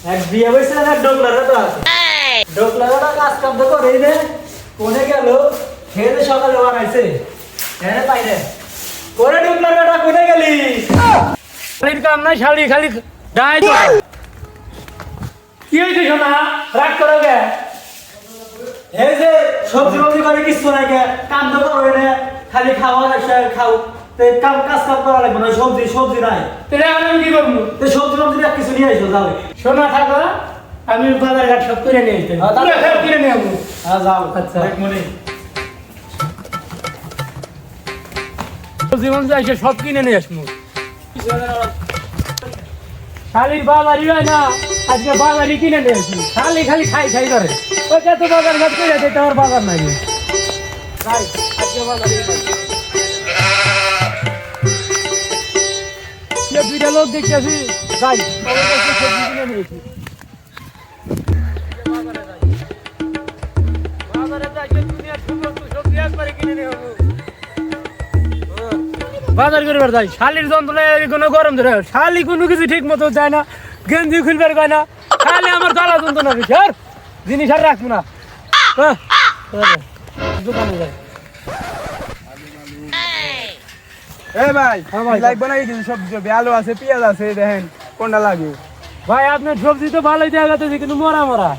এক বিয়ে হইছে না ডোকলারে তো আছে ডোকলারটা কাজ কাম তো করেই দে কোনে গেল খেয়ে দে সকালে বানাইছে এনে পাই রে কোনে ডোকলারটা কোনে গেলি শালির কাম নাই শালি খালি ডাই তো কি হইছে সোনা রাগ করো গে এই যে সবজি মবজি করে কিছু নাই গে কাম তো করো রে খালি খাওয়া খাও তে কাম কাজ কাম করা লাগবে না সবজি সবজি নাই তাহলে আমি কি করবো? তে সবজি মবজি কিছু নিয়ে আইছো যাও সোনা থাকো, আমি বাজার ঘাট সব করে নিয়ে আসতে সব কিনে নিয়ে আসবো। যাও আচ্ছা। এক মনে জীবন যাইছে সব কিনে নিয়ে আসবো। শালির বাবারই হয় না, আজকে বাবারই কিনে নিয়ে আসি। শালি খালি খাই খাই করে ওই তো বাজার ঘাট করে আছে, তোমার বাজার নাই। যাই আজকে বাজারে সে দুইটা লোক দেখতেছি, যাই সবার কাছে সবজি কিনে নিয়ে আসি। বাজারে যাই, দুনিয়ার সমস্ত সবজি একবারে কিনে নিয়ে আসবো। বাজার করবার যাই, শালির যন্ত্রণায় কোনো গরম ধরে, শালি কোনো কিছু ঠিক মতো যায় না, গেঞ্জি খুলবার কয় না, খালি আমার গলা যন্ত্রণা বেশি। আর জিনিস আর রাখবো না, দোকানে যাই। এ ভাই হ্যাঁ ভাই। লাগবে নাকি কিছু সবজি আলু আছে পেঁয়াজ আছে দেখেন কোনটা লাগে? ভাই আপনার সবজি তো ভালোই দেখা যাচ্ছে কিন্তু মরা মরা।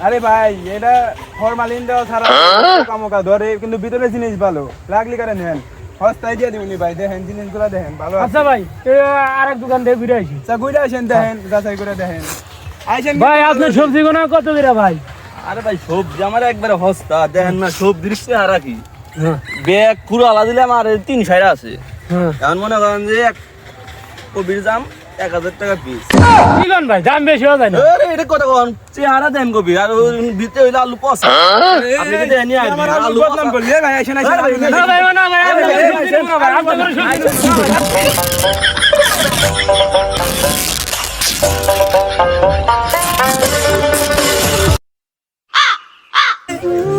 আরে ভাই এটা ফরমালিন দেওয়া ছাড়া পোকা ধরে কিন্তু ভিতরে জিনিস ভালো লাগলি করে নেন সস্তায় দিয়ে দিবনি ভাই দেখেন জিনিসগুলো দেখেন ভালো আছে। আচ্ছা ভাই আরেক দোকান থেকে ঘুরে আসি। আচ্ছা ঘুরে আসেন দেখেন যাচাই করে দেখেন আইসেন ভাই আপনার সবজি গোনা কত করে ভাই? আরে ভাই সবজি আমার একবারে হস্তা দেখেন না সবজির চেহারা কি ব্যাগ পুরো আলা দিলে আমার 300 আছে এখন মনে করেন যে এক কবির দাম 1000 টাকা পিস কি কোন ভাই দাম বেশি হয়ে যায় না? আরে এটা কথা কোন চেহারা দেন কবি আর ভিতরে হইলো আলু পচা আপনি কি দেন আমার আলু বদনাম করলি এ ভাই আইসেন আইসেন আলু নেন। না ভাই না ভাই আপনার সবজি গোনা ভাই, আপনার সবজি গোনা।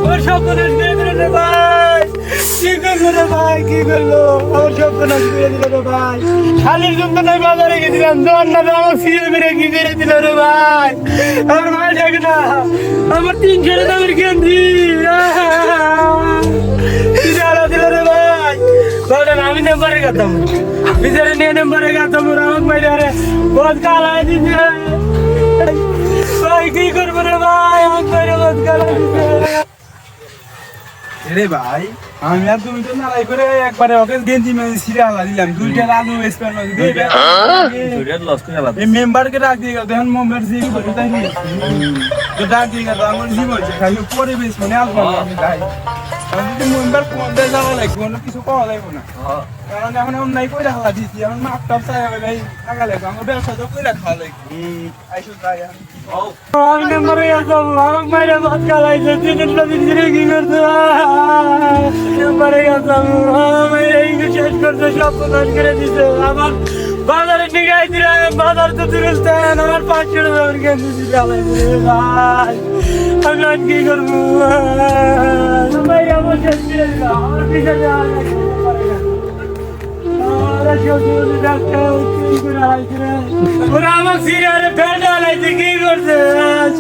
আমার সর্বনাশ করে দিল রে ভাই, কি করলো রে ভাই, কি করলো? আমার সর্বনাশ করে দিল রে ভাই। শালির জন্য নাই বাজারে গেছিলাম, জোয়ান না আমার ফিরে মেরে কি করে দিল রে ভাই। আমার ভাই দেখ না, আমার 300 দামের গেঞ্জি দিল রে ভাই। বলেন আমি নাম্বারে গেতাম, বিচারে নিয়ে নাম্বারে গেতাম, আমাকে ভাই রে বহুত কালাই দিছে ভাই, কি করবো রে ভাই, আমাকে ভাই বহুত কালাই দিছে। রে ভাই আমি আর তুমি তো নালাই করে একবারে ওকে গেঞ্জি মেঞ্জি ছিঁড়ে আলা দিলাম দুইটা আলু স্পেন দুইটা দুইটা লস করে আলাদা এই মেম্বারকে ডাক দিয়ে গেল দেখেন মেম্বার জি করে তাই নি তো ডাক দিয়ে গেল আমার জি বলছে খালি পরিবেশ মানে আলফা আমি যাই আমি যদি মেম্বার কোন দেয় যাওয়া লাগবে অন্য কিছু পাওয়া যাবে না কারণ এখন অন্যায় করে রাখা দিচ্ছি এখন মাপ টাপ চাই হবে ভাই টাকা লাগবে আমার ব্যবসা তো করে রাখা লাগবে আইসো যাই আমি আমি নাম্বারে গেলাম, আমাকে মাইরে ভাত খালাইছে, তিনটা বিক্রি কি করছে নাম্বারে গেলাম, আমি এই শেষ করছে, সব প্রদান করে দিছে। আমার বাজারে নিয়ে আইছিলাম, বাজার তো তুলতেন, আমার 500 টাকার গেঞ্জি দিতে খালাইছে ভাই, আমি আর কি করবো? মাইরে আমার শেষ করে দিল, আমার পিছনে যাওয়া লাগবে না। ওরা সবজি বলছে ডাক্তার কি করে হারাইছে রে, ওরা আমার সিরিয়ারে ফেটে হারাইছে, কি করছে?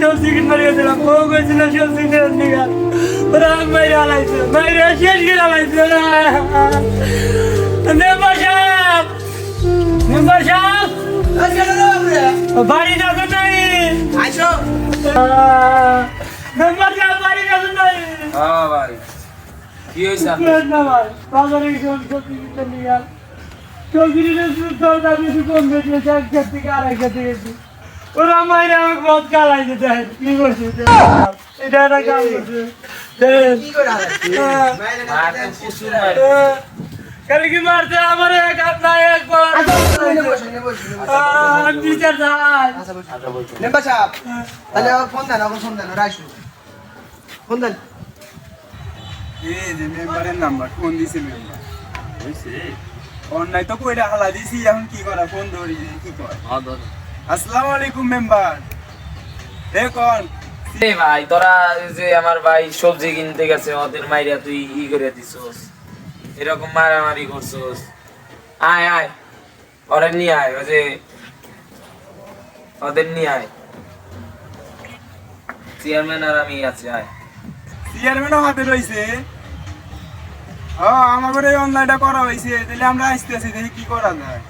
সবজি কিনবার গেছিলাম, বউ গেছিল সবজি কেনার নিয়ে, ওরা আমাকে মাইরে হারাইছে, মাইরে শেষ করে হারাইছে। মেম্বার সাহেব, মেম্বার সাহেব বাড়ি যাবেন নাই? মেম্বার সাহেব বাড়ি যাবেন নাই? ভাই কি হইছে না ভাই, বাজারে সবজি কিনতে নিয়ে সবজি দাম একটু কম বেশি হয়েছে, এক ক্ষেত থেকে আরেক ক্ষেতে গেছি, ওরা মাইরে আমাকে বহুত গালাই দিতে হয়, কি করছে এটা একটা কাম করছে কালি কি মারছে আমার এক হাত নাই একবার বিচার যায় মেম্বার সাহেব তাহলে ফোন দেন এখন ফোন দেন রাইসু ফোন দেন এই যে মেম্বারের নাম্বার ফোন দিছে মেম্বার হইছে অন্যায় তো কইরা হালা দিছি এখন কি করা ফোন ধরি কি কর হ্যাঁ ধর আসসালামু আলাইকুম মেম্বার এ কোন এ ভাই তোরা যে আমার ভাই সবজি কিনতে গেছে ওদের মাইরা তুই ই করে দিছস, এরকম মারামারি করছস। আয় আয় ওরা নিয়ে আয়, ওই যে ওদের নিয়ে আয়। চেয়ারম্যান আর আমি আছি আয় চেয়ারম্যানও হাতে রয়েছে আমাদের এই অনলাইনটা করা হয়েছে তাহলে আমরা আসতেছি দেখি কি করা যায়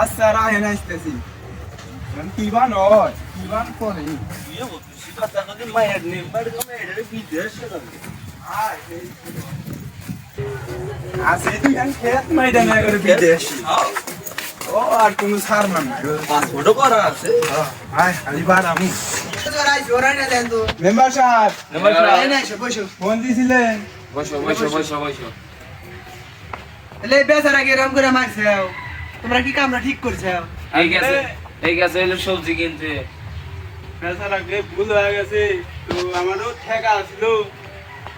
আচ্ছা রাহেন আসতেছি কি বান হয় কি বান করে বিয়ে করতেছি কথা যদি মায়ের নেম্বার কমে এটা বিদেশ আছে তুই এখন খেত ময়দানে করে বিদেশ ও আর কোনো সার মান নাই পাসপোর্টও করা আছে আয় খালি বার আমি ওরাই না দেন তো মেম্বার সাহেব এই না এসো বসো ফোন দিছিলেন বসো বসো বসো বসো তাহলে বেচারাকে এরকম করে মারছাও তোমরা কি কামরা ঠিক করছাও এই গেছে হলো সবজি কিনতে বেচারাকে ভুল হয়ে গেছে তো আমারও ঠেকা ছিল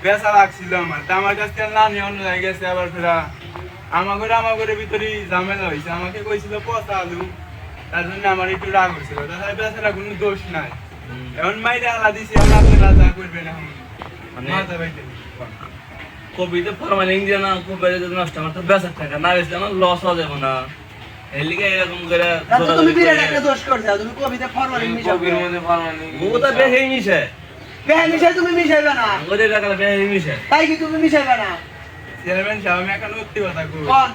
বেচা লাগছিল আমার তা আমার কাছে না নিয়ে অন্য হয়ে গেছে আবার ফেরা আমার ভিতরে ঝামেলা হয়েছে আমাকে কইছিল পচা আলু তার জন্য আমার একটু রাগ হয়েছিল তাছাড়া বেচারা কোনো দোষ নাই এখন মাইরে আলা দিছি আমরা আপনারা যা করবেন এখন মানে মাথা বাইতে কবিতে ফরমালিং দিয়ে না কবিতে যদি নষ্ট আমার তো বেচার টাকা না বেচলে আমার লস হয়ে যাবে না এর লিগে এরকম করে তুমি বিরাট একটা দোষ করছাও তুমি কবিতা ফরমালিন মিশাও কবির মধ্যে ফরমালিন ও তো বেহে মিশে বেহে মিশাই তুমি মিশাইবে না ওদের টাকা বেহে মিশে তাই কি তুমি মিশাইবে না চেয়ারম্যান সাহেব আমি এখন সত্যি কথা কই কোন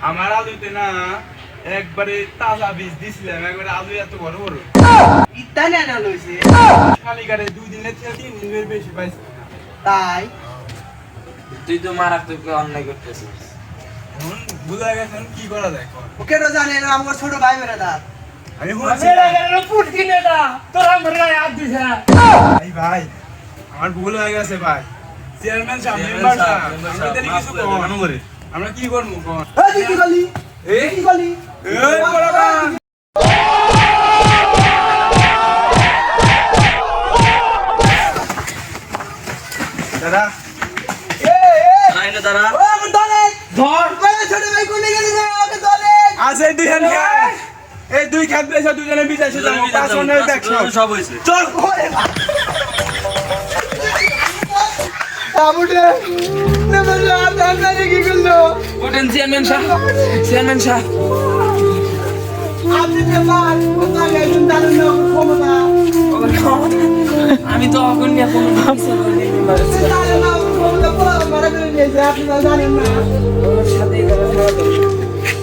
আমার আলুতে না একবারে তাজা বীজ দিছিলাম একবারে আলু এত বড় বড় ইত্যাদি না লইছে খালি গাড়ি 2 দিনের থেকে 3 দিনের বেশি পাইছি না। তাই তুই তো মারাত্মক অন্যায় করতেছিস এখন বুঝা গেছে এখন কি করা যায় কর। ওকে তো জানে না আমার ছোট ভাই মেরে দা আমি বলছি ভাই ভাই আমার ভুল হয়ে গেছে ভাই চেয়ারম্যান সাহেব মেম্বার সাহেব আমি তাহলে কিছু করব আমরা কি করব কোন এই তুই কি বলি এই কি বলি এই বড়া দাদা আইনে তারা ও আমার দলে ধর কই ছোট ভাই কোনে গেলি রে ওকে দলে আছে দুই হান এই দুই খাত বেশা দুজনে বিদেশে যাবো পাঁচজনে দেখছো সব হইছে চল ওরে আমুটে নমস্কার আপনারা কি করলো ওঠেন চেয়ারম্যান সাহেব আপনি যে মার কোথায় গেলেন জানেন না ক্ষমতা আমি তো অগণ্য কোনো ভাবছি জানেন না ক্ষমতা পুরো মারা করে নিয়েছে আপনি জানেন না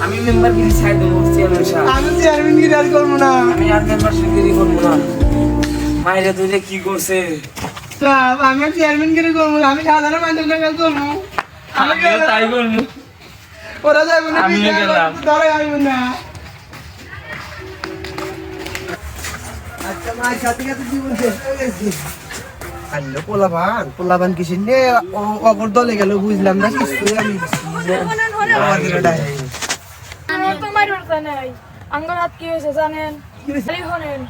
আমি মেম্বার গিরি ছাই দেবো চেয়ারম্যান সাহেব আমি চেয়ারম্যান কি রাজ করবো না আমি আর মেম্বারশিপ গিরি করবো না মাইরে তুই যে কি করছে সাহেব আমি চেয়ারম্যান কি করবো না আমি সাধারণ মানুষের সঙ্গে করবো আমিও তাই করবো ওরা যাইব না আমিও গেলাম। ধরে আইব না আচ্ছা মার সাথে সাথে জীবন শেষ হয়ে গেছে আল্লো পোলাবান কিসের নে অপর দলে গেল বুঝলাম না কিছু আমি আমাদের ডাইরেক্ট আমার তো মাইর উঠতে নাই আঙ্গন হাত কি হয়েছে জানেন শোনেন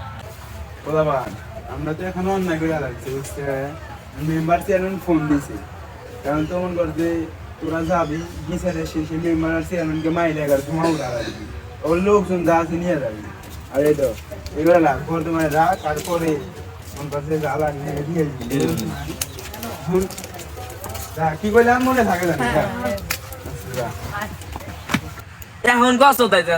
বলাবান আমরা তো এখন অন্যায় করে লাগছে বুঝতে মেম্বার চেয়ারম্যান ফোন দিছে কারণ তো মন করতে তোরা যাবি বিচারে শেষে মেম্বার আর চেয়ারম্যানকে মাইলে এগার তোমার উড়া রাখবি ওর লোকজন যা আছে নিয়ে যাবি আর এই তো এগুলো রাখ পর তোমার রাখ তারপরে মন করছে যা লাগবে দিয়ে দিবি যা কি করলাম মনে থাকে জানি এখন কষ্ট তাইতে